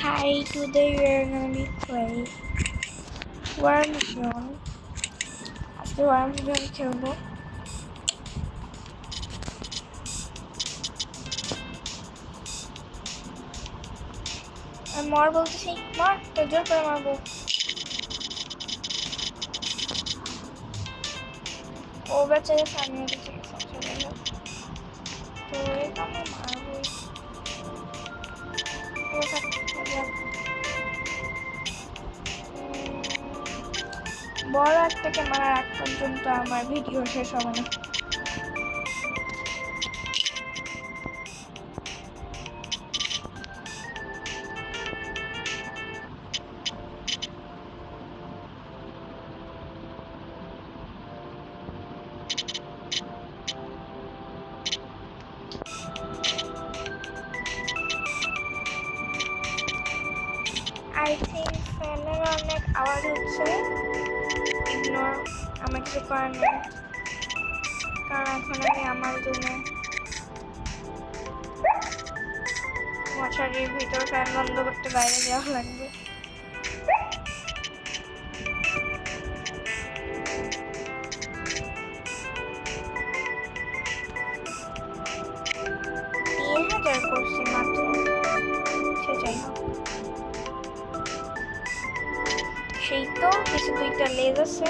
Hi, today we are gonna be playing Worm Zone. আজকে Worm Zone খেলবো। মর বলতেছি, মর তো জোর করে মারবো। ও বেচারে সামনে বেঁচে গেছে, চলে যাক। তো এটা আমি মারবোই। বড় একটাকে মারার আগ পর্যন্ত আমার ভিডিও শেষ হবে না। I think ফ্যানের অনেক আওয়াজ হচ্ছে, ইগনোর, আমার কিছু করার নেই, কারণ এখন আমি আমার রুমে মশারির ভিতর ফ্যান বন্ধ করতে বাইরে যাওয়া লাগবে। করছি মাত্র, যাই হোক, সেই তো কিছু দুইটা লেজ আছে।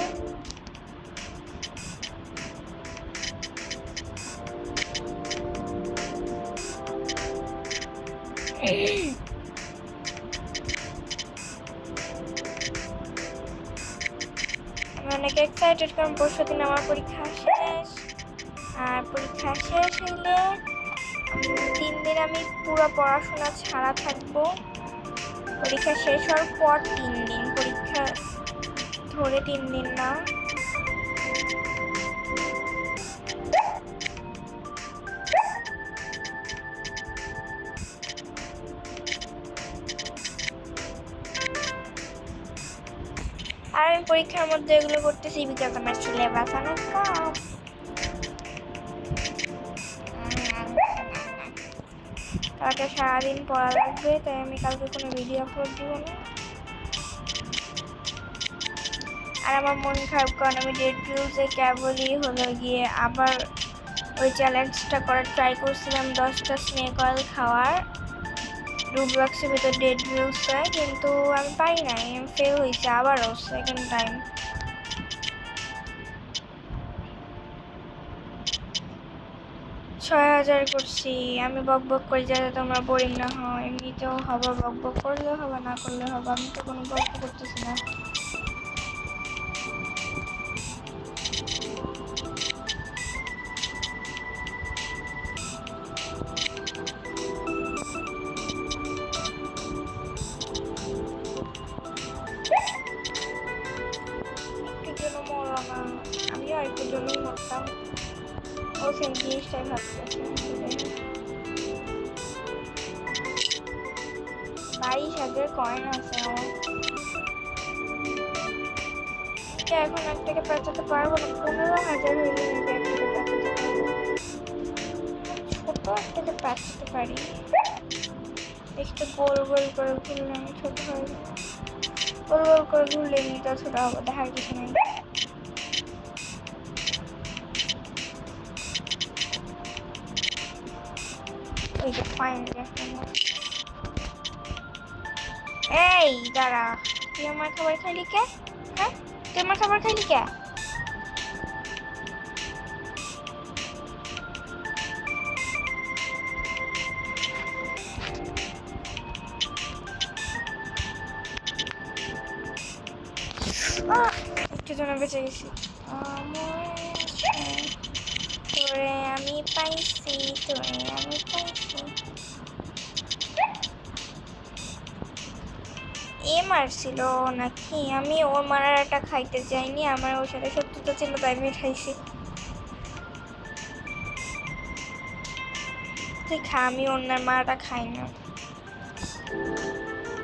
আমি অনেক এক্সাইটেড, কারণ পরশু দিন আমার পরীক্ষা শেষ, আর পরীক্ষা শেষ হইলে 3 দিন আমি পুরো পড়াশোনা ছাড়া থাকবো। পরীক্ষা শেষ হওয়ার পর 3 দিন, পরীক্ষা ধরে 3 দিন না। আর আমি পরীক্ষার মধ্যে এগুলো করতেছি বিকজ আমার সিলেবাস অনেক কম। কালকে সারাদিন পড়া লাগবে, তাই আমি কালকে কোনো ভিডিও আপলোড দিব না। আর আমার মন খারাপ, কারণ আমি ডেড ভিউজে কেবলই হলো গিয়ে আবার ওই চ্যালেঞ্জটা করার ট্রাই করছিলাম, 10টা স্নেক অয়েল খাওয়ার রুবলক্সের ভিতর ডেড ভিউজে, কিন্তু আমি পারি নাই, আমি ফেল হয়েছে আবারও সেকেন্ড টাইম। $6000 করছি। আমি বক বক করি যাতে তোমরা বোরিং না হয়, এমনিতেও হবে, বক বক করলেও হবে, না করলেও হবে, আমি তো কোনো গল্প করতেছি না। আমিও আরেকটু জন্যই মরতাম, ও সেম জিনিসটাই ভাবতেছে। 22,000 কয়েন আছে আমার, এখন একটাকে পেঁচাতে পারবো না। 15,000 হইলে একটাকে পেঁচাতে পারবো, ছোট একটাকে পেঁচাতে পারি। একটু গোল গোল করে ঘুরলে আমি ছোট হয়ে যাবো, গোল গোল করে ঘুরলে এমনিটা ছোট হবো, দেখার কিছু নেই। ওই যে ফাইনালি একটা, এই দাঁড়া, তুই আমার খাবার খাইলি কে? হ্যাঁ, তুই আমার খাবার খাইলি কে? একটু জন্য বেঁচে গেছি। তোরে আমি পাইছি, তোরে আমি পাইছি। এ মারছিল নাকি? আমি ওর মারাটা খাইতে যাইনি, আমার ওর সাথে শত্রুতা ছিল, তাই আমি খাইছি। তুই খা, আমি অন্যের মারাটা খাই না,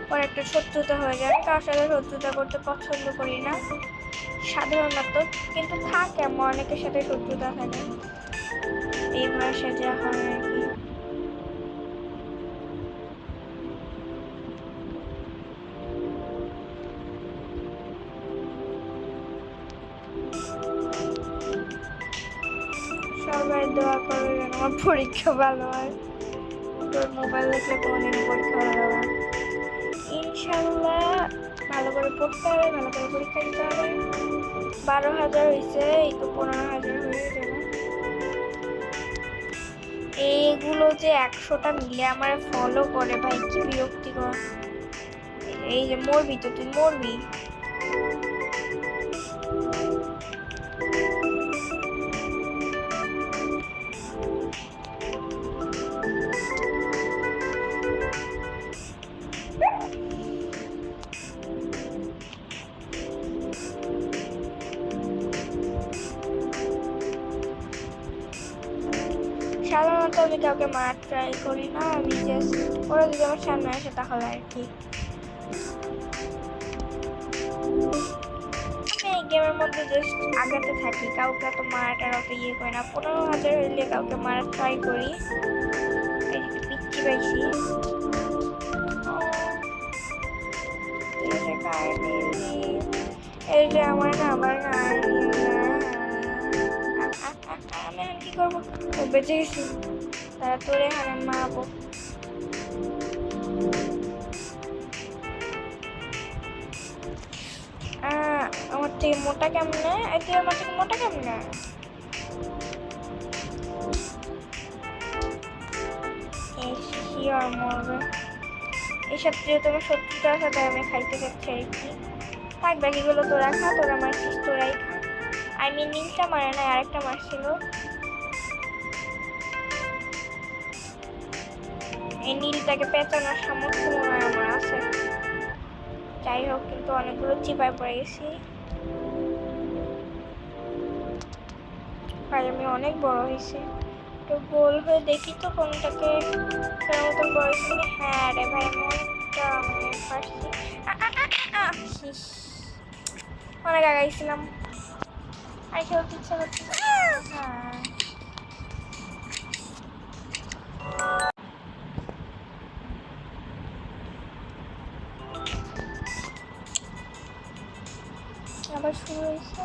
পরে একটা শত্রুতা হয়ে যায়। আমি কার সাথে শত্রুতা করতে পছন্দ করি না সাধারণত, কিন্তু থাকে, আমার অনেকের সাথে শত্রুতা থাকে, এই মাসে যা হয় আর কি। আমার পরীক্ষা ভালো হয়। তোর মোবাইল দেখলে কোনোদিন পরীক্ষা ভালো হবে না। ইনশাল্লাহ ভালো করে পড়তে হবে, ভালো করে পরীক্ষা দিতে হবে। 12,000 হয়েছে, এই তো 15,000 হয়ে যাবে। এইগুলো যে 100টা মিলে আমার ফলো করে ভাই, কি বিরক্তিকর। এই যে মরবি তো, তুই মরবি। সাধারণত আমি কাউকে মার ট্রাই করি না, আমি জাস্ট ওরা যদি আমার সামনে আসে তাহলে আর কি। আমি এই গেমের মধ্যে জাস্ট আগাতে থাকি, কাউকে এত মারাটার অত ইয়ে করি না। 15,000 হইলে কাউকে মারার ট্রাই করি। এই যে পিচ্ছি পাইছি। এই যে আমার না আমার আমি কি করবো, বেঁচে গেছি। তারা তোরে হারান মারবো। আমার থেকে মোটা কেমনে, তুই আমার থেকে মোটা কেমনে? শিওর মরবে। এইসব যেহেতু আমার শত্রুতার সাথে আমি খাইতে চাচ্ছি আর কি। থাক বাকিগুলো তোরা খা, তোরা মারছিস তোরাই খা। আমি নীলটা মারে না, আরেকটা মারছিল। এই নীলটাকে পেঁচানোর সামর্থ্য মনে হয় আমার আছে। যাই হোক, কিন্তু অনেকগুলো চিপায় পড়ে গেছি ভাই, আমি অনেক বড় হয়েছি। তো গোল হয়ে দেখি তো কোনটাকে মতন বড় হয়েছি। হ্যাঁ রে ভাই, আমি অনেকটা পারছি। অনেক আগাইছিলাম, আর খেলতে ইচ্ছা করছে। হ্যাঁ আবার শুরু হয়েছে।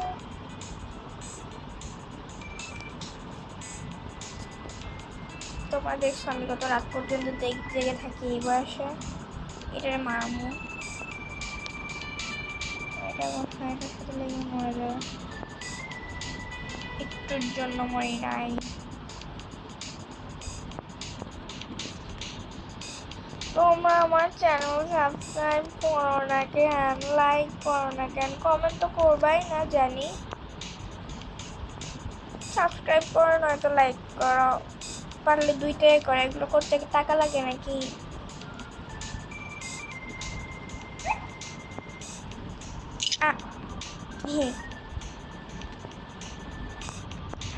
তোমরা দেখছো আমি কত রাত পর্যন্ত জেগে থাকি এই বয়সে। এটার মারমু, এটা এটার সাথে লেগে মরে যাবে। একটুর জন্য মরি নাই। তোমরা আমার চ্যানেল সাবস্ক্রাইব করো না কেন, লাইক করো না কেন, কমেন্ট তো করবাই না জানি। সাবস্ক্রাইব করো নয়তো লাইক করো, পারলে দুইটাই করো। এগুলো করতে টাকা লাগে নাকি?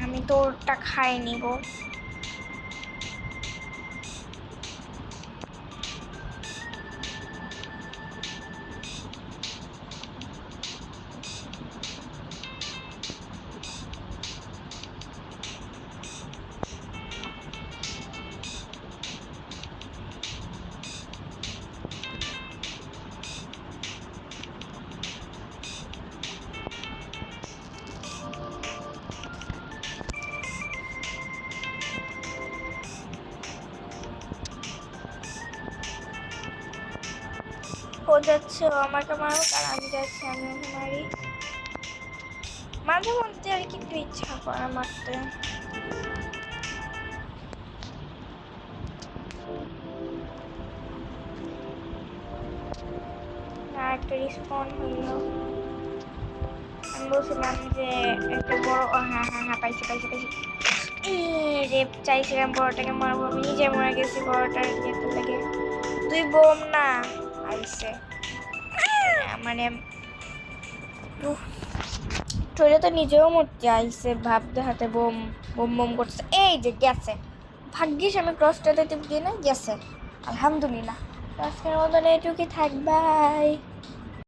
আমি তো ওটা খাই নিব। ও যাচ্ছে, ও আমাকে মারুক আর আমি যাচ্ছি, আমি ওকে মারি। মাঝে মধ্যে আর কি একটু ইচ্ছা করে মারতে। আর একটা রিসপন্ড হইল। আমি বলছিলাম যে একটা বড়, হ্যাঁ হ্যাঁ হ্যাঁ পাইছি পাইছি পাইছি। রে চাইছিলাম বড়টাকে মারবো, আমি নিজে মরে গেছি বড়টার যেতে লাগে। তুই বোম না আইসে, মানে তোরে তো নিজেও মরতে আইসে, ভাবতে হাতে বোম বোম বোম করছে। এই যে গেছে, ভাগ্যিস আমি ক্রসটাতে টিপ দিই না, গেছে। আলহামদুলিল্লাহ। আজকের মতন এইটুকুই থাক, বাই।